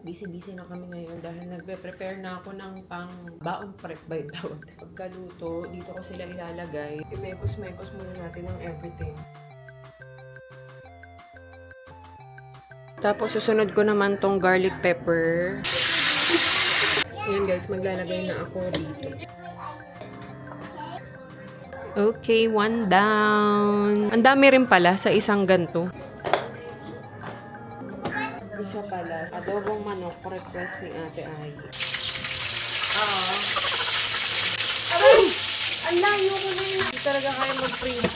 Busy-busy na kami ngayon dahil nagpe-prepare na ako ng pang baon prep by daw. Pagkaluto, dito ko sila ilalagay. I-mekos-mekos muna natin ng everything. Tapos susunod ko naman tong garlic pepper. Yan guys, maglalagay na ako dito. Okay, one down. Ang dami rin pala sa isang ganto. Isa pala, adobong manok, request ni Ate Ay. Aray! Ang layo ko na yun. Hindi talaga kaya mag-print.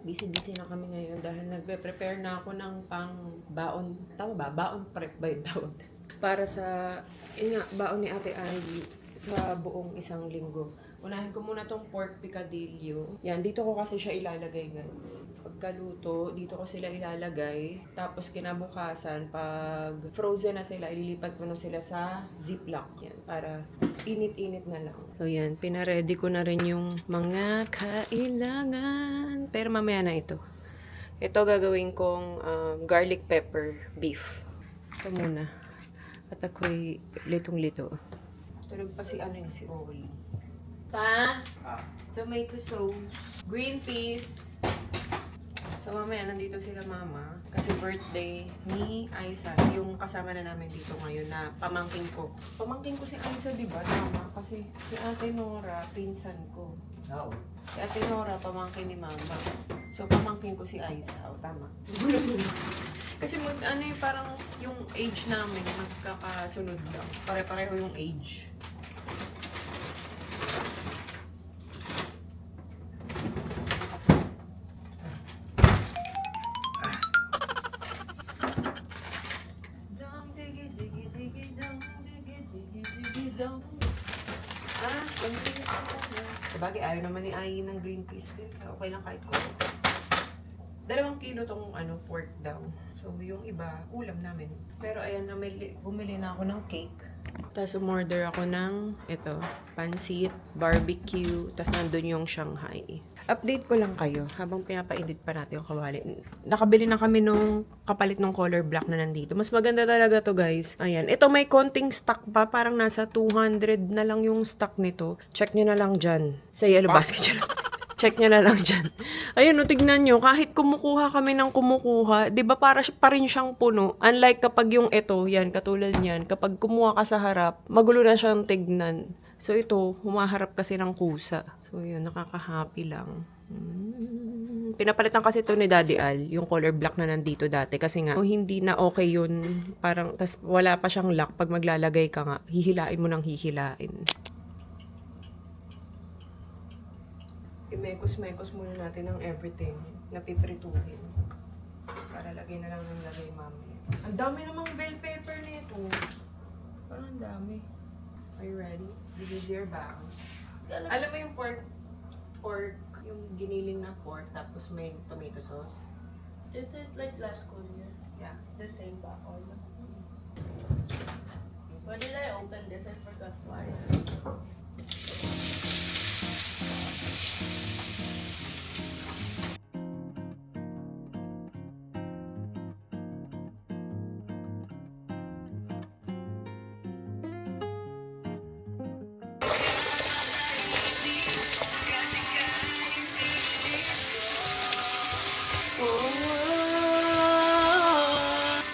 Busy-busy na kami ngayon dahil nagpe-prepare na ako ng pang baon, tama ba? Baon prep by daw. Para sa, baon ni Ate Ay sa buong isang linggo. Unahin ko muna tong pork picadillo. Yan, dito ko kasi siya ilalagay guys. Pagkaluto, dito ko sila ilalagay. Tapos kinabukasan, pag frozen na sila, ililipat ko na sila sa ziplock. Yan, para init-init na lang. So yan, pinaready ko na rin yung mga kailangan. Pero mamaya na ito. Ito gagawin kong garlic pepper beef. Ito muna. At ako'y litong-lito. Tulog pa si si Oli. Tomato sauce, green peas. So mamaya nandito sila mama kasi birthday ni Aiza, yung kasama na namin dito ngayon na pamangkin ko. Pamangkin ko si Aiza, di ba? Tama, kasi si Ate Nora, pinsan ko. Oo. Si Ate Nora, pamangkin ni mama. So pamangkin ko si Aiza, o tama. Kasi parang yung age namin magkakasunod lang. Pare-pareho yung age. Sabagay, ayaw naman ni Ai ng green peas. Okay lang kahit ko. 2 kilo tong pork daw. So, yung iba, ulam namin. Pero ayan, bumili na ako ng cake. Tapos umorder ako ng, pansit, barbecue, tapos nandun yung Shanghai. Update ko lang kayo habang pinapainit pa natin yung kawali. Nakabili na kami nung kapalit ng color black na nandito. Mas maganda talaga to guys. Ayan. Ito may konting stock pa. Parang nasa 200 na lang yung stock nito. Check nyo na lang dyan. Sa Yellow Basket. Check nyo na lang dyan. Ayun, tignan nyo. Kahit kumukuha kami ng kumukuha, di ba para pa rin siyang puno? Unlike kapag yung yan, katulad niyan. Kapag kumuha ka sa harap, magulo na siyang tignan. So ito, humaharap kasi ng kusa. So yun, nakaka-happy lang. Pinapalitan kasi ito ni Daddy Al, yung color black na nandito dati. Kasi nga, hindi na okay yun. Parang, tas wala pa siyang lock. Pag maglalagay ka nga, hihilain mo ng hihilain. I-mekos-mekos muna natin ng everything na piprituhin. Para lagay na lang ng lagay mamaya. Ang dami namang bell pepper nito. Parang ang dami. Are you ready? This is your bag. Alam mo yung pork, yung giniling na pork, tapos may tomato sauce? Is it like last Korea? Yeah. The same bottle? When did I open this? I forgot why.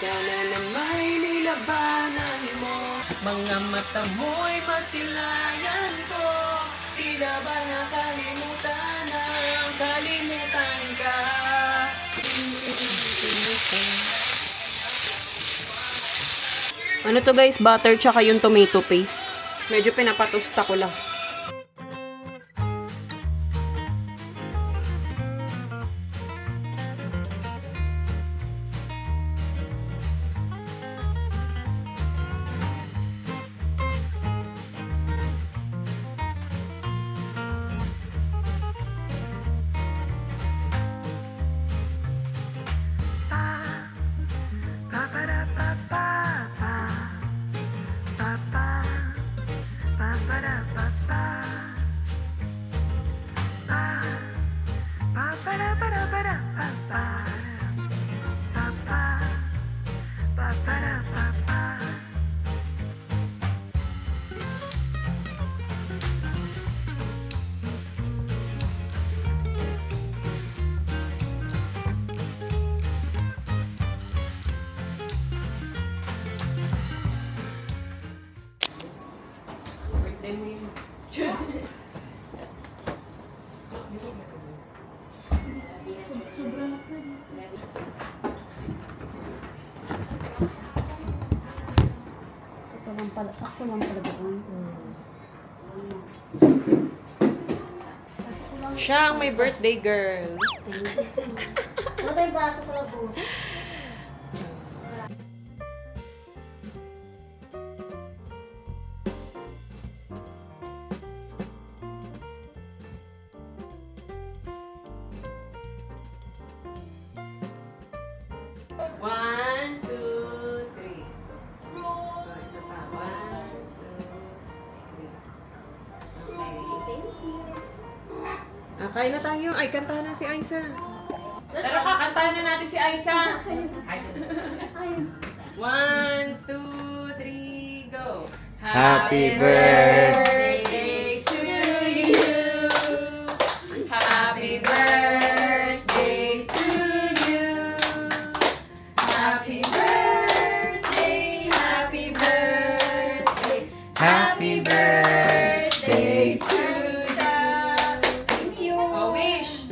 Sana na may nilabanan mo. Mga mata mo'y masilayan ko. Tila ba nakalimutan na kalimutan ka? Ano to guys? Butter tsaka yung tomato paste. Medyo pinapatusta ko lang. birthday mo yun. Sobrang ako lang pala doon. Siya ang may birthday girl. Ano tayo baso pala boss? One, two, three. Oh, isa pa. One, two, three. Okay. Kain na tayo. Ay, kantahan na si Aiza. Tara, kakantahan na natin si Aiza. One, two, three, go. Happy birthday to you. Happy birthday to you. Happy birthday, happy birthday, Happy birthday to you. Thank you. Oh, wish.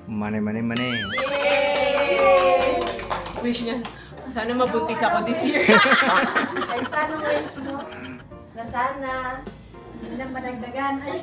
Money, money, money. Yay! Wish niya. Sana mabuntis ako this year. Ay, sana wish mo. Na sana. Hindi na madagdagan. Ay,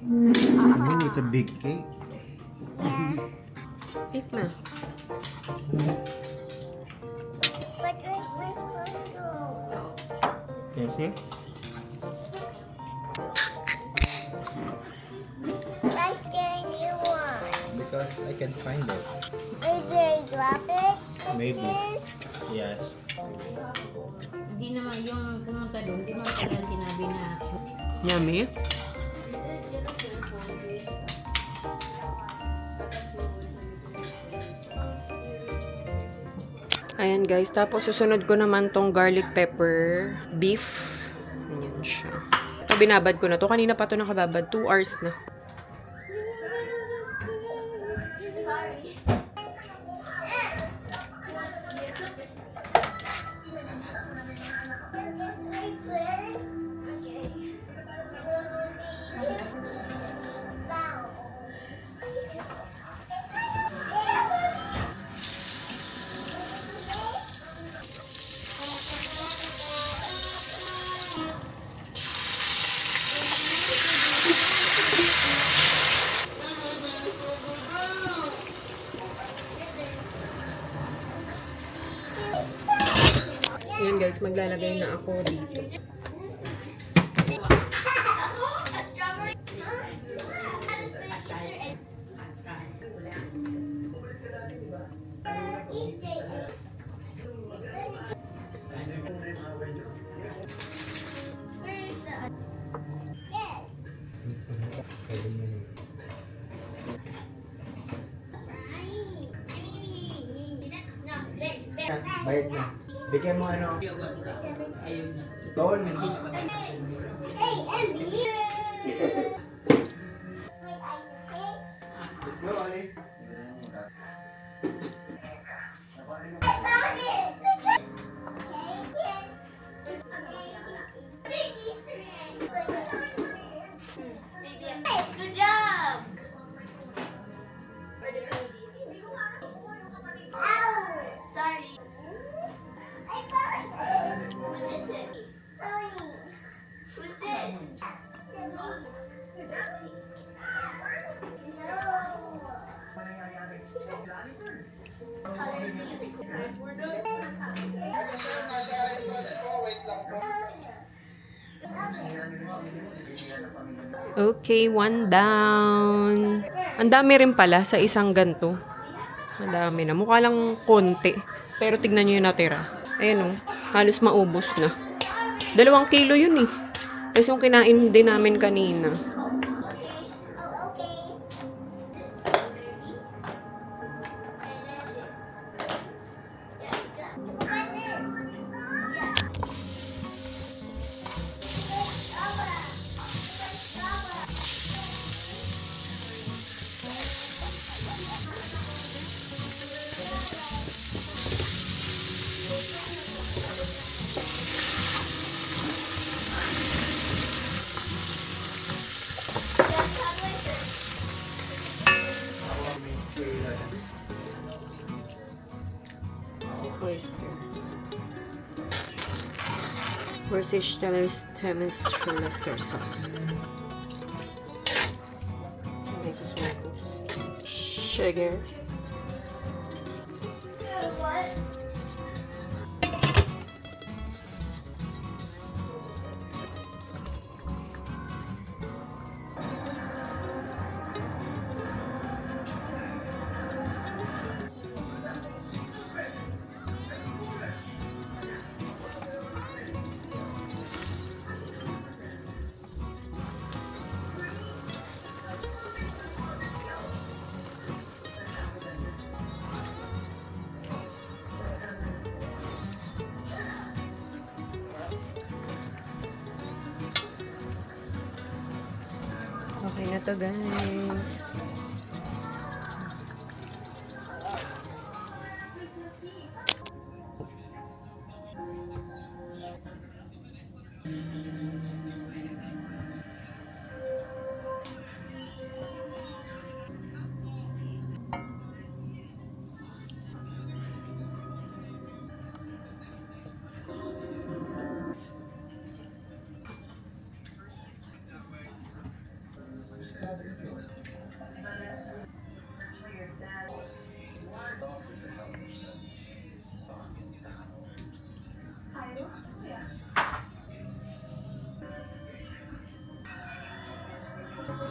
Oh, it's a big cake. Eat na. What was we supposed to do? Can you see? Why can't you want? Because I can find it. Maybe I drop it? Maybe. This? Yes. Hindi naman yung pumunta doon, hindi naman pala sinabi na Yummy. Ayan guys, tapos susunod ko naman tong garlic pepper beef. Ayan siya. Ito binabad ko na to. Kanina pa to nakababad. 2 hours na. Wait first. Okay. Wow. Ayan guys, maglalagay na ako dito. Bayad na. Bigyan mo ano? Ton. Hey, Emily! Let's go, Ali. I found it! Big Easter egg! Good job! Ow! Sorry. I found it! What is it? Pony. Who's this? The me. No. Okay, one down. Ang dami rin pala sa isang ganto. Ang dami na. Mukha lang konti. Pero tignan nyo yung natira. Ayan o. Halos maubos na. 2 kilo yun eh. Tapos yung kinain din namin kanina. Oyster. Worcestershire Leicester sauce. Sugar. What? Okay na to, guys.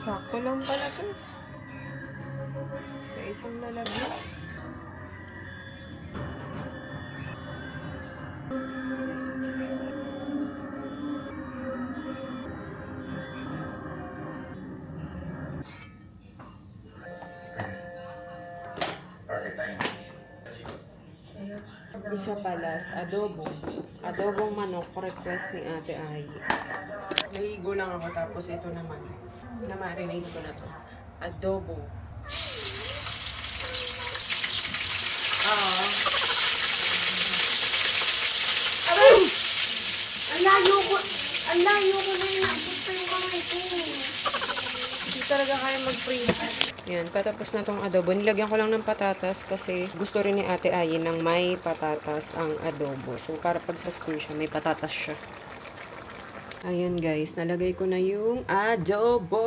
Sakto lang pala to. Sa isang lalagyan. Isa pala sa adobo. Adobong manok, request ni Ate Ai. Naligo lang ako tapos ito naman. Na-marinate ko na to. Adobo. Aray! Ang layo ko na yun. Nakapot pa yung kamay ko. Hindi talaga kaya mag-print. Yan, patapos na tong adobo. Nilagyan ko lang ng patatas kasi gusto rin ni Ate Ai ng may patatas ang adobo. So, para pag sa school siya, may patatas siya. Ayan guys, nalagay ko na yung adobo.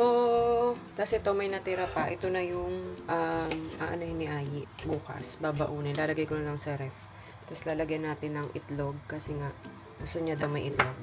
Tapos ito may natira pa. Ito na yung ano yun ni Ai. Bukas, babaunin. Lalagay ko na lang sa ref. Tapos lalagyan natin ng itlog kasi nga gusto niya daw may itlog.